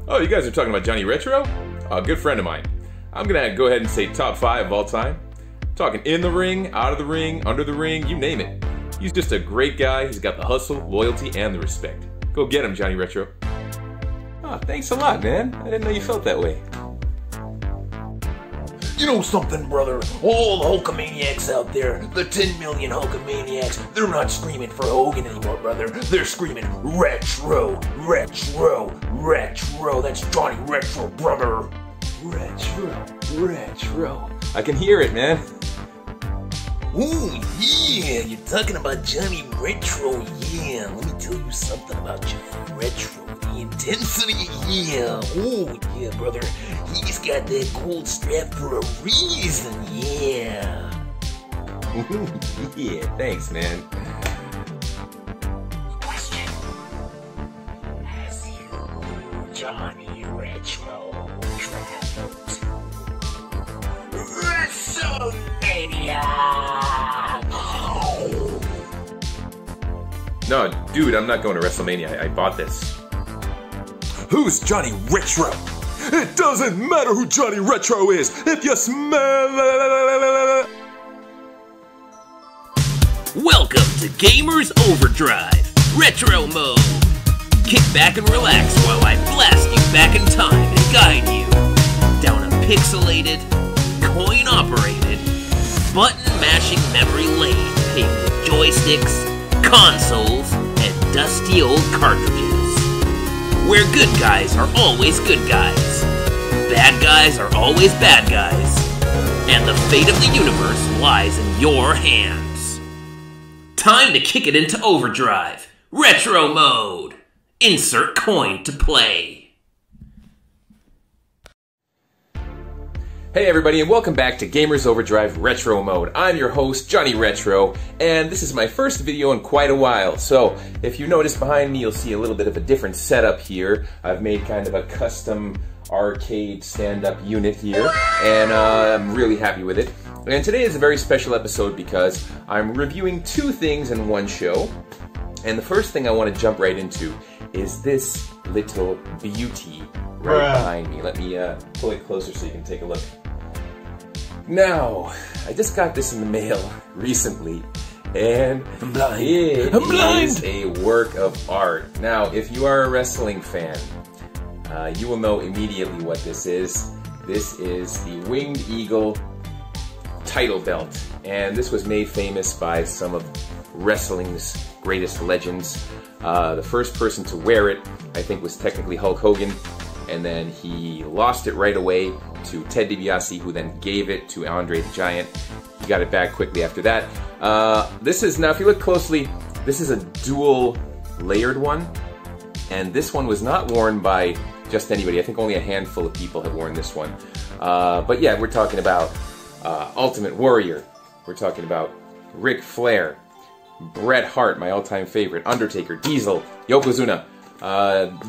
Oh, you guys are talking about Johnny Retro? A good friend of mine. I'm gonna go ahead and say top 5 of all time. Talking in the ring, out of the ring, under the ring, you name it. He's just a great guy. He's got the hustle, loyalty, and the respect. Go get him, Johnny Retro. Oh, thanks a lot, man. I didn't know you felt that way. You know something, brother? All the Hulkamaniacs out there, the 10 million Hulkamaniacs, they're not screaming for Hogan anymore, brother. They're screaming Retro, Retro, Retro. That's Johnny Retro, brother. Retro, Retro. I can hear it, man. Ooh, yeah, you're talking about Johnny Retro, yeah. Let me tell you something about Johnny Retro. The intensity, yeah. Oh, yeah, brother. He's got that gold strap for a reason, yeah. Yeah, thanks, man. Question. Has you, Johnny Retro, traveled WrestleMania? No, dude, I'm not going to WrestleMania. I bought this. Who's Johnny Retro? It doesn't matter who Johnny Retro is if you smell it. Welcome to Gamers Overdrive Retro Mode. Kick back and relax while I blast you back in time and guide you down a pixelated, coin-operated, button-mashing memory lane paved with joysticks, consoles, and dusty old cartridges. Where good guys are always good guys, bad guys are always bad guys, and the fate of the universe lies in your hands. Time to kick it into overdrive. Retro mode. Insert coin to play. Hey everybody, and welcome back to Gamers Overdrive Retro Mode. I'm your host, Johnny Retro, and this is my first video in quite a while. So, if you notice behind me, you'll see a little bit of a different setup here. I've made kind of a custom arcade stand-up unit here, and I'm really happy with it. And today is a very special episode because I'm reviewing 2 things in one show. And the first thing I want to jump right into is this little beauty right behind me. Let me pull it closer so you can take a look. Now, I just got this in the mail recently, and it is a work of art. Now, if you are a wrestling fan, you will know immediately what this is. This is the Winged Eagle title belt, and this was made famous by some of wrestling's greatest legends. The first person to wear it, I think, was technically Hulk Hogan, and then he lost it right away to Ted DiBiase, who then gave it to Andre the Giant. He got it back quickly after that. This is, now if you look closely, this is a dual layered one, and this one was not worn by just anybody. I think only a handful of people have worn this one. But yeah, we're talking about Ultimate Warrior. We're talking about Ric Flair, Bret Hart, my all-time favorite, Undertaker, Diesel, Yokozuna.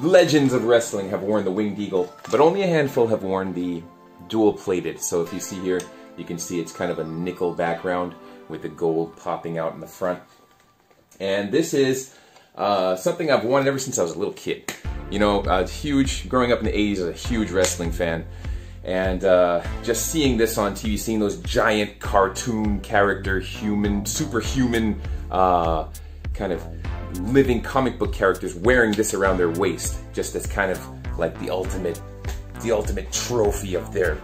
Legends of wrestling have worn the Winged Eagle, but only a handful have worn the dual-plated. So if you see here, you can see it's kind of a nickel background with the gold popping out in the front. And this is something I've wanted ever since I was a little kid. You know, growing up in the 80s, I was a huge wrestling fan. And just seeing this on TV, seeing those giant cartoon character, superhuman, kind of living comic book characters wearing this around their waist, just as kind of like the ultimate trophy of their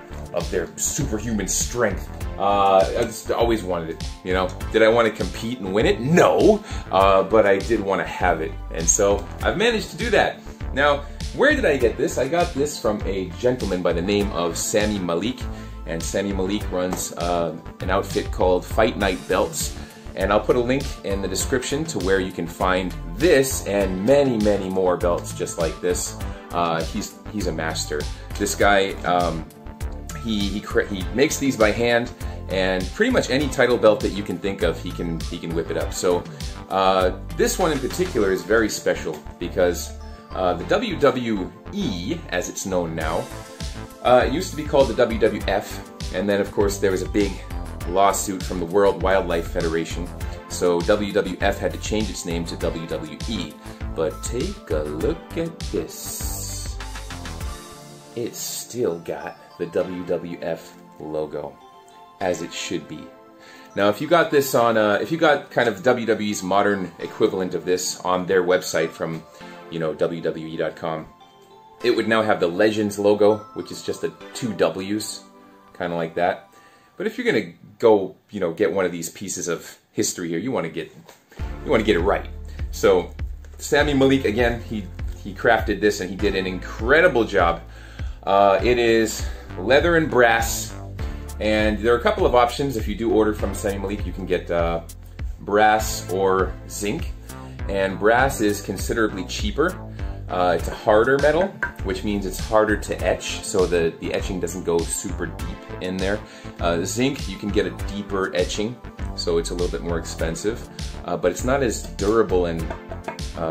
superhuman strength. I just always wanted it, you know. Did I want to compete and win it? No, but I did want to have it, and so I've managed to do that. Now, where did I get this? I got this from a gentleman by the name of Sami Malik, and Sami Malik runs an outfit called Fight Night Belts. And I'll put a link in the description to where you can find this and many, many more belts just like this. He's a master. This guy, he makes these by hand, and pretty much any title belt that you can think of, he can whip it up. So this one in particular is very special because the WWE, as it's known now, it used to be called the WWF, and then of course there was a big lawsuit from the World Wildlife Federation, so WWF had to change its name to WWE. But take a look at this. it's still got the WWF logo, as it should be. Now, if you got this on, if you got kind of WWE's modern equivalent of this on their website from, you know, WWE.com, it would now have the Legends logo, which is just the 2 W's, kind of like that. But if you're gonna go, you know, get one of these pieces of history here, you want to get it right. So, Sami Malik, again, he crafted this and he did an incredible job. It is leather and brass. And there are a couple of options. If you do order from Sami Malik, you can get brass or zinc. And brass is considerably cheaper. It's a harder metal, which means it's harder to etch, so the etching doesn't go super deep in there. Zinc, you can get a deeper etching, so it's a little bit more expensive. But it's not as durable and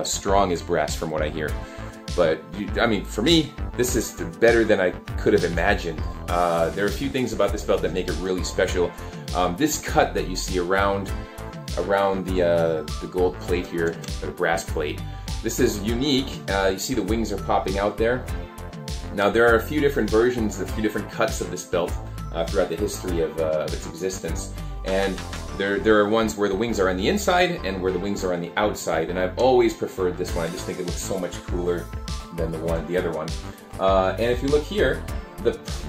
strong as brass, from what I hear. But, I mean, for me, this is better than I could have imagined. There are a few things about this belt that make it really special. This cut that you see around the gold plate here, or the brass plate, this is unique. You see the wings are popping out there. Now, there are a few different versions, a few different cuts of this belt throughout the history of its existence. And there are ones where the wings are on the inside and where the wings are on the outside, and I've always preferred this one. I just think it looks so much cooler than the other one. And if you look here,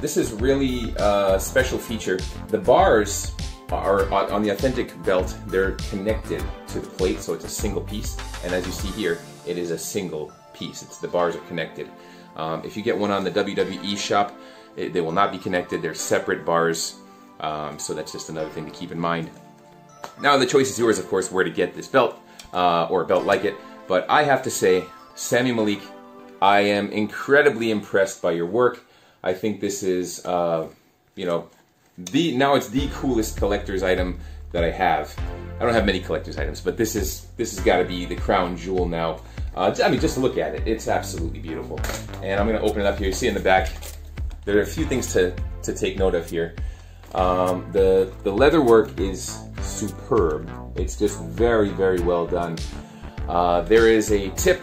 this is really a special feature. The bars are on the authentic belt, they're connected to the plate, so it's a single piece. And as you see here, it is a single piece. The bars are connected. If you get one on the WWE shop, they will not be connected. They're separate bars. So that's just another thing to keep in mind. Now the choice is yours, of course, where to get this belt, or a belt like it. But I have to say, Sami Malik, I am incredibly impressed by your work. I think this is, you know, now it's the coolest collector's item that I have. I don't have many collector's items, but this has got to be the crown jewel now. I mean, just look at it. It's absolutely beautiful. And I'm going to open it up here. You see in the back, there are a few things to take note of here. The leather work is superb. It's just very, very well done. There is a tip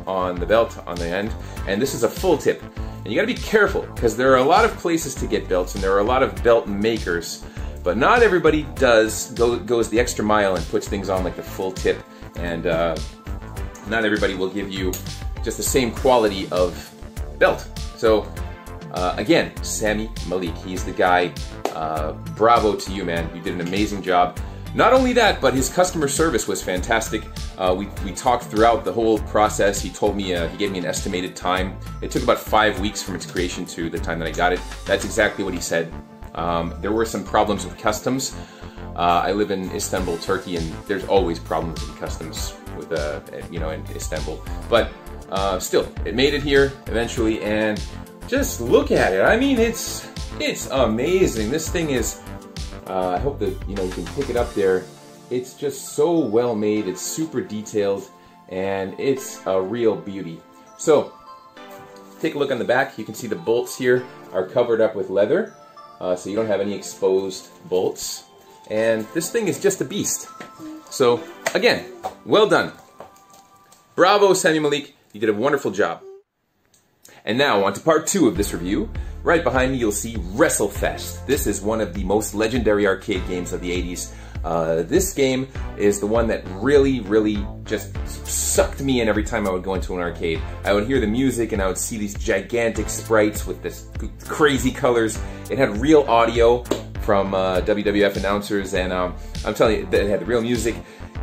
on the belt on the end, and this is a full tip. And you gotta be careful, because there are a lot of places to get belts, and there are a lot of belt makers, but not everybody goes the extra mile and puts things on like the full tip, and not everybody will give you just the same quality of belt. So again, Sami Malik, he's the guy. Bravo to you, man. You did an amazing job. Not only that, but his customer service was fantastic. We talked throughout the whole process. He told me, he gave me an estimated time. It took about 5 weeks from its creation to the time that I got it. That's exactly what he said. There were some problems with customs. I live in Istanbul, Turkey, and there's always problems with customs with, you know, in Istanbul. But still, it made it here eventually, and just look at it. I mean, it's amazing. This thing is, I hope that, you know, you can pick it up there. It's just so well made. It's super detailed, and it's a real beauty. So, take a look on the back. You can see the bolts here are covered up with leather, so you don't have any exposed bolts. And this thing is just a beast. So, again, well done. Bravo, Sami Malik. You did a wonderful job. And now, on to part 2 of this review. Right behind me, you'll see Wrestlefest. This is one of the most legendary arcade games of the 80s. This game is the one that really, really just sucked me in every time I would go into an arcade. I would hear the music and I would see these gigantic sprites with this crazy colors. It had real audio from WWF announcers, and I'm telling you, it had the real music.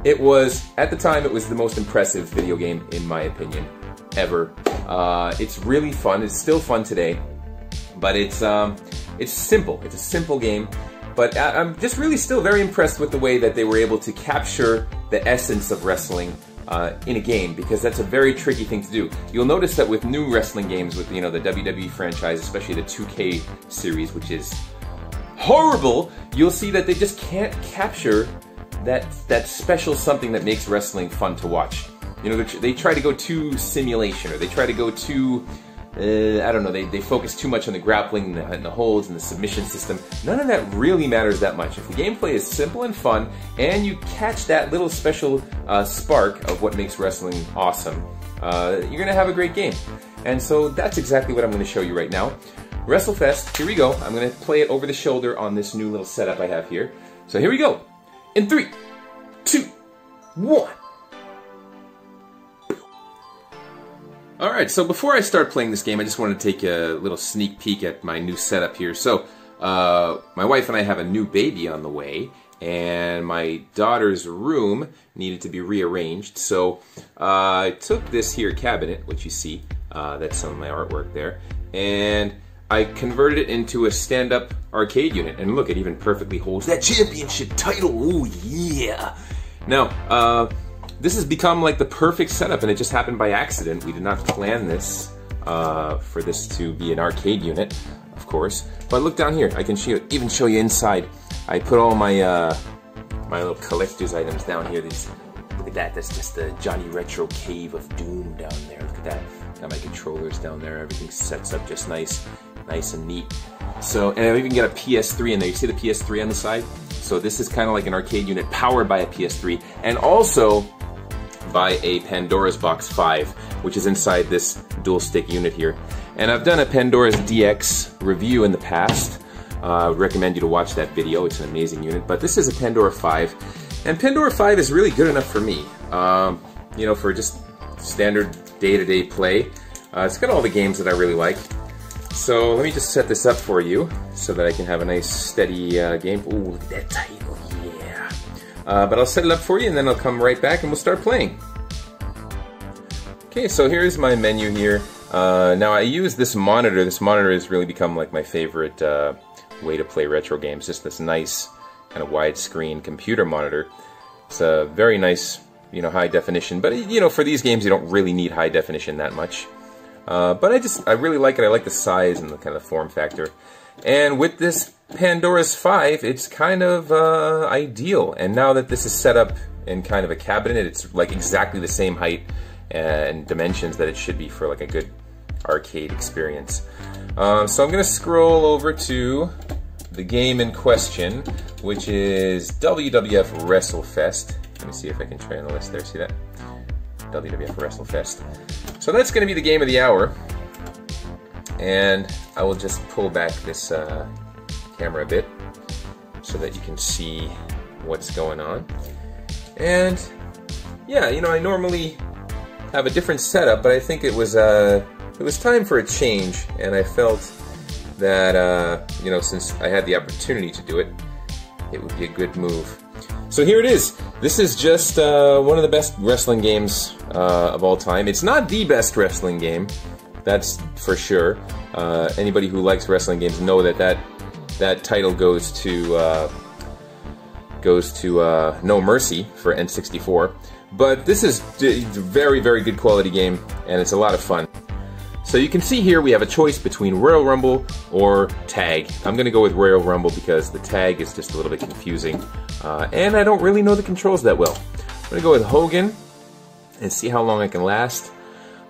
It was, at the time, it was the most impressive video game, in my opinion, ever. It's really fun. It's still fun today. But it's simple. It's a simple game, but I'm just really still very impressed with the way that they were able to capture the essence of wrestling in a game, because that's a very tricky thing to do. You'll notice that with new wrestling games, with, you know, the WWE franchise, especially the 2K series, which is horrible, you'll see that they just can't capture that special something that makes wrestling fun to watch. You know, they try to go too simulation, or they try to go too, I don't know, they focus too much on the grappling and the holds and the submission system. None of that really matters that much. If the gameplay is simple and fun, and you catch that little special spark of what makes wrestling awesome, you're going to have a great game. And so that's exactly what I'm going to show you right now. Wrestlefest, here we go. I'm going to play it over the shoulder on this new little setup I have here. So here we go. In 3, 2, 1. Alright, so before I start playing this game, I just wanted to take a little sneak peek at my new setup here. So, my wife and I have a new baby on the way, and my daughter's room needed to be rearranged. So, I took this here cabinet, which you see, that's some of my artwork there, and I converted it into a stand-up arcade unit. And look, it even perfectly holds that championship title. Oh, yeah! Now, this has become like the perfect setup, and it just happened by accident. We did not plan this for this to be an arcade unit, of course. But look down here. I can even show you inside. I put all my my little collector's items down here. Look at that. That's just the Johnny Retro Cave of Doom down there. Look at that. Got my controllers down there. Everything sets up just nice and neat. So, and I even got a PS3 in there. You see the PS3 on the side? So this is kind of like an arcade unit powered by a PS3, and also by a Pandora's Box 5, which is inside this dual stick unit here. And I've done a Pandora's DX review in the past. I would recommend you to watch that video. It's an amazing unit. But this is a Pandora 5, and Pandora 5 is really good enough for me. You know, for just standard day-to-day play. It's got all the games that I really like. So let me just set this up for you so that I can have a nice steady game. Ooh, look at that title, yeah. But I'll set it up for you, and then I'll come right back and we'll start playing. Okay, so here's my menu here. Now I use this monitor. This monitor has really become like my favorite way to play retro games. Just this nice kind of widescreen computer monitor. It's a very nice, you know, high definition. But you know, for these games, you don't really need high definition that much. But I really like it. I like the size and the kind of form factor. And with this Pandora's 5, it's kind of ideal. And now that this is set up in kind of a cabinet, it's like exactly the same height and dimensions that it should be for like a good arcade experience. So I'm going to scroll over to the game in question, which is WWF Wrestlefest. Let me see if I can try on the list there. See that? WWF Wrestlefest. So that's going to be the game of the hour, and I will just pull back this camera a bit so that you can see what's going on. And yeah, you know, I normally have a different setup, but I think it was time for a change, and I felt that you know, since I had the opportunity to do it, it would be a good move. So here it is. This is just one of the best wrestling games of all time. It's not the best wrestling game, that's for sure. Anybody who likes wrestling games know that title goes to No Mercy for N64. But this is a very, very good quality game, and it's a lot of fun. So you can see here we have a choice between Royal Rumble or Tag. I'm going to go with Royal Rumble because the Tag is just a little bit confusing. And I don't really know the controls that well. I'm going to go with Hogan and see how long I can last.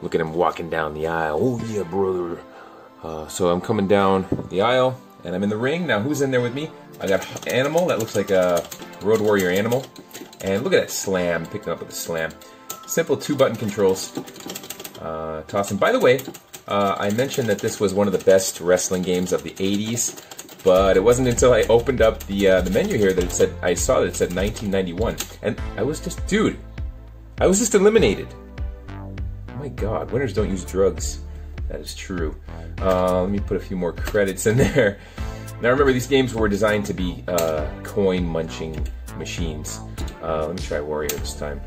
Look at him walking down the aisle. Oh yeah, brother. So I'm coming down the aisle and I'm in the ring. Now who's in there with me? I got Animal. That looks like a Road Warrior Animal. And look at that slam. Picking up with the slam. Simple 2-button controls. Toss him. By the way, I mentioned that this was one of the best wrestling games of the 80s. But it wasn't until I opened up the menu here that it said, I saw that it said 1991. And I was just, dude, I was just eliminated. Oh my god, winners don't use drugs. That is true. Let me put a few more credits in there. Now remember, these games were designed to be coin-munching machines. Let me try Warrior this time.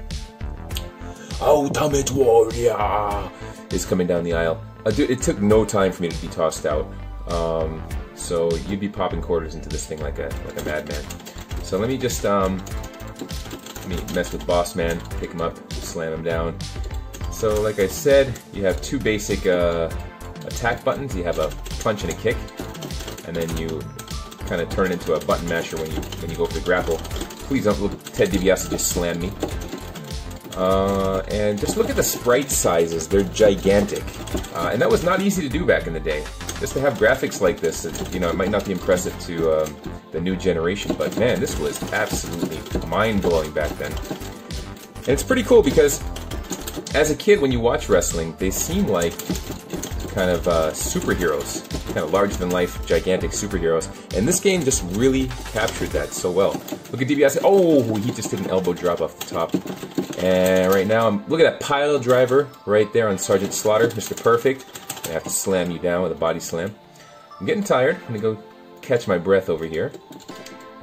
Ultimate Warrior is coming down the aisle. Dude, it took no time for me to be tossed out. So you'd be popping quarters into this thing like a madman. So let me just let me mess with Boss Man, pick him up, slam him down. So like I said, you have two basic attack buttons. You have a punch and a kick, and then you kind of turn into a button masher when you go for the grapple. Please don't look, Ted DiBiase just slammed me. And just look at the sprite sizes, they're gigantic. And that was not easy to do back in the day. Just to have graphics like this, you know, it might not be impressive to the new generation, but man, this was absolutely mind-blowing back then. And it's pretty cool because as a kid, when you watch wrestling, they seem like kind of superheroes, kind of larger-than-life, gigantic superheroes. And this game just really captured that so well. Look at DiBiase. Oh, he just did an elbow drop off the top. And right now, look at that pile driver right there on Sergeant Slaughter, Mr. Perfect. I have to slam you down with a body slam. I'm getting tired. I'm gonna go catch my breath over here.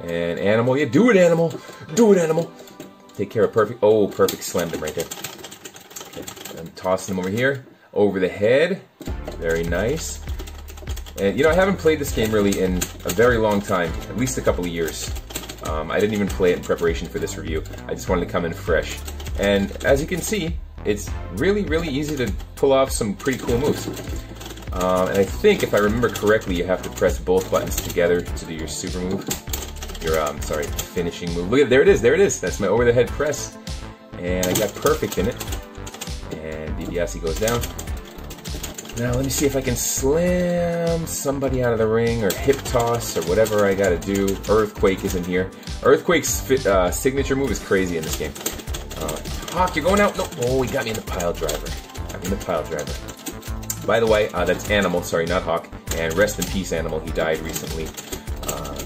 And Animal, yeah, do it, Animal. Do it, Animal. Take care of Perfect. Oh, Perfect slammed him right there. Okay, I'm tossing him over here. Over the head. Very nice. And, you know, I haven't played this game really in a very long time. At least a couple of years. I didn't even play it in preparation for this review. I just wanted to come in fresh. And as you can see, it's really, really easy to pull off some pretty cool moves. And I think, if I remember correctly, you have to press both buttons together to do your super move. Your, sorry, finishing move. Look at, there it is, there it is. That's my over-the-head press. And I got Perfect in it. And DiBiase goes down. Now, let me see if I can slam somebody out of the ring, or hip toss, or whatever I gotta do. Earthquake is in here. Earthquake's signature move is crazy in this game. Hawk, you're going out. No. Oh, he got me in the pile driver. Got me in the pile driver. By the way, that's Animal. Sorry, not Hawk. And rest in peace, Animal. He died recently.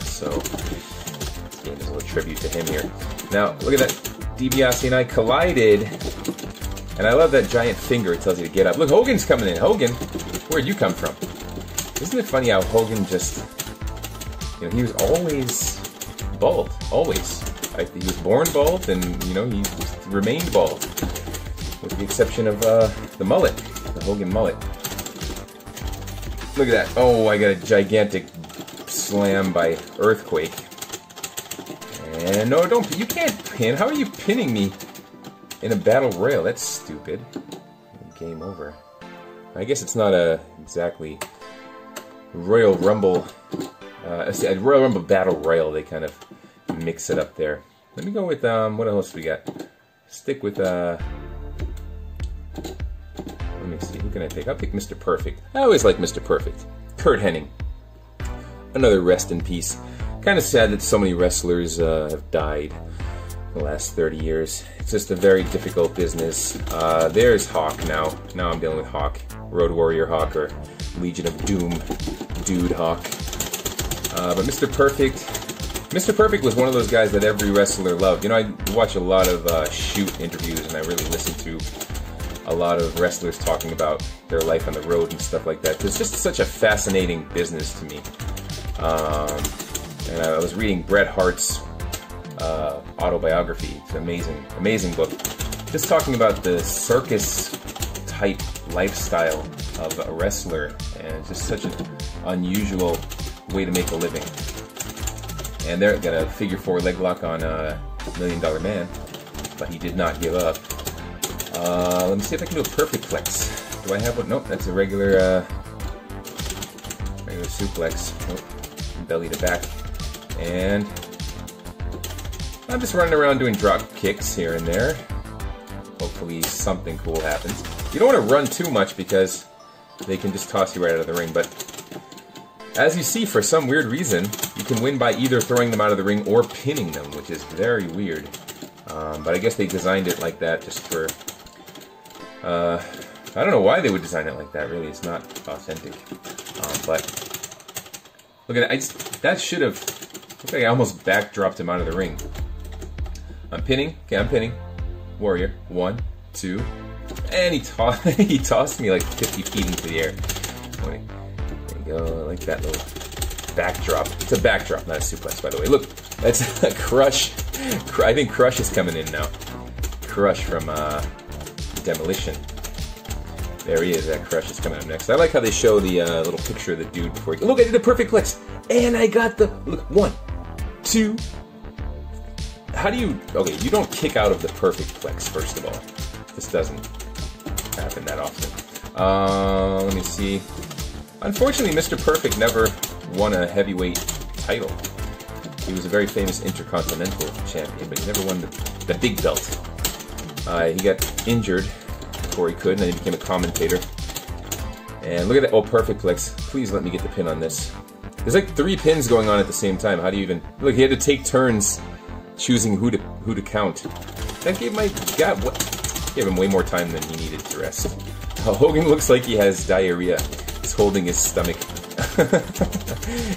So, this game is a little tribute to him here. Now, look at that. DiBiase and I collided. And I love that giant finger. It tells you to get up. Look, Hogan's coming in. Hogan, where'd you come from? Isn't it funny how Hogan just... You know, he was always bald. Always. He was born bald, and, you know, he remained bald. With the exception of the mullet. The Hogan mullet. Look at that. Oh, I got a gigantic slam by Earthquake. And no, don't... You can't pin. How are you pinning me in a battle royal? That's stupid. Game over. I guess it's not a exactly Royal Rumble. A Royal Rumble battle royal. They kind of mix it up there. Let me go with what else we got? Stick with let me see. Who can I pick? I'll pick Mr. Perfect. I always like Mr. Perfect. Kurt Hennig. Another rest in peace. Kind of sad that so many wrestlers have died the last 30 years. It's just a very difficult business. There's Hawk now. Now I'm dealing with Hawk. Road Warrior Hawk, or Legion of Doom Dude Hawk. But Mr. Perfect was one of those guys that every wrestler loved. You know, I watch a lot of shoot interviews, and I really listen to a lot of wrestlers talking about their life on the road and stuff like that. It's just such a fascinating business to me. And I was reading Bret Hart's autobiography. It's an amazing, amazing book. Just talking about the circus-type lifestyle of a wrestler, and it's just such an unusual way to make a living. And they're got a figure 4 leg lock on $1 Million Man, but he did not give up. Let me see if I can do a perfect flex. Do I have one? Nope, that's a regular suplex. Nope. Belly to back. And I'm just running around doing drop kicks here and there. Hopefully something cool happens. You don't want to run too much because they can just toss you right out of the ring, but as you see, for some weird reason, you can win by either throwing them out of the ring or pinning them, which is very weird. But I guess they designed it like that just for... I don't know why they would design it like that, really. It's not authentic. But look at that. That should have... Looks like I almost backdropped him out of the ring. I'm pinning. Okay, I'm pinning. Warrior. 1, 2. And he tossed me like 50 feet into the air. There you go. I like that little backdrop. It's a backdrop, not a suplex, by the way. Look, that's a Crush. I think Crush is coming in now. Crush from Demolition. There he is. That Crush is coming up next. I like how they show the little picture of the dude before he... Look, I did a perfect flex. And I got the... Look, 1, 2... How do you... Okay, you don't kick out of the perfect flex, first of all. This doesn't happen that often. Let me see. Unfortunately, Mr. Perfect never won a heavyweight title. He was a very famous Intercontinental champion, but he never won the big belt. He got injured before he could, and then he became a commentator. And look at that. Oh, perfect flex. Please let me get the pin on this. There's like 3 pins going on at the same time. How do you even... Look, he had to take turns choosing who to count. That gave my... God, what... Gave him way more time than he needed to rest. Hogan looks like he has diarrhea. He's holding his stomach.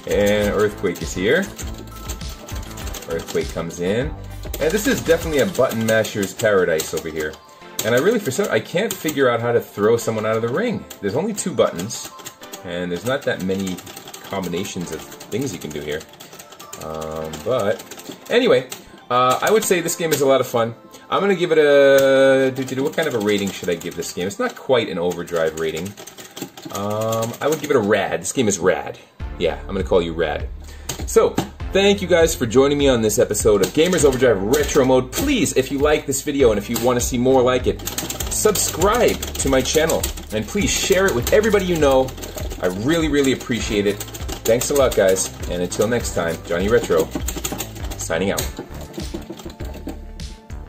And Earthquake is here. Earthquake comes in. And this is definitely a button masher's paradise over here. And I can't figure out how to throw someone out of the ring. There's only 2 buttons. And there's not that many combinations of things you can do here. But anyway, I would say this game is a lot of fun. I'm going to give it a... What kind of a rating should I give this game? It's not quite an overdrive rating. I would give it a rad. This game is rad. Yeah, I'm going to call you rad. So, thank you guys for joining me on this episode of Gamers Overdrive Retro Mode. Please, if you like this video and if you want to see more like it, subscribe to my channel. And please share it with everybody you know. I really, really appreciate it. Thanks a lot, guys. And until next time, Johnny Retro, signing out.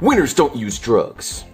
Winners don't use drugs.